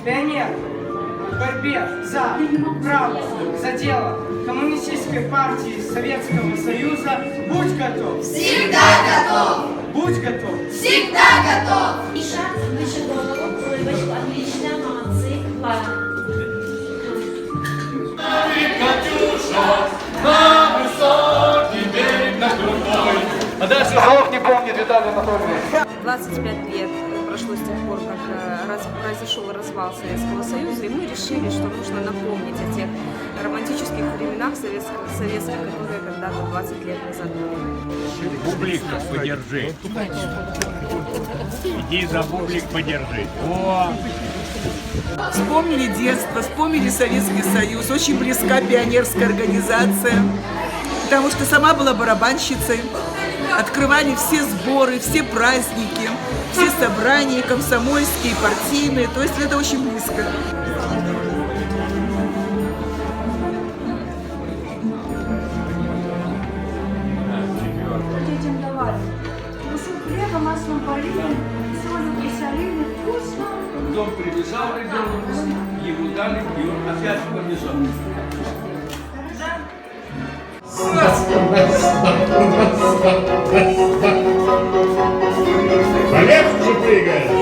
пионер в борьбе за право, за дело Коммунистической партии Советского Союза. Будь готов! Всегда готов! Будь готов! Всегда готов! Миша, выше голову, улыбочку, отлично, молодцы, ладно. Катюша, на высокий берег, на крутой. А дальше слов не помнит Виталий Анатольевич. 25 лет прошло с тех пор, как произошел развал Советского Союза, и мы решили, что нужно напомнить о тех романтических временах советских, которые когда-то 20 лет назад были. Бублика подержи. Иди за бублик подержи. О! Вспомнили детство, вспомнили Советский Союз, очень близка пионерская организация, потому что сама была барабанщицей, открывали все сборы, все праздники, все собрания, комсомольские, партийные, то есть это очень близко. Детям давали. Кусок хлеба, маслом полили, солью присолили, вкусно. В дом прибежал ребенок, ему дали, и он опять побежал. Олег уже прыгает.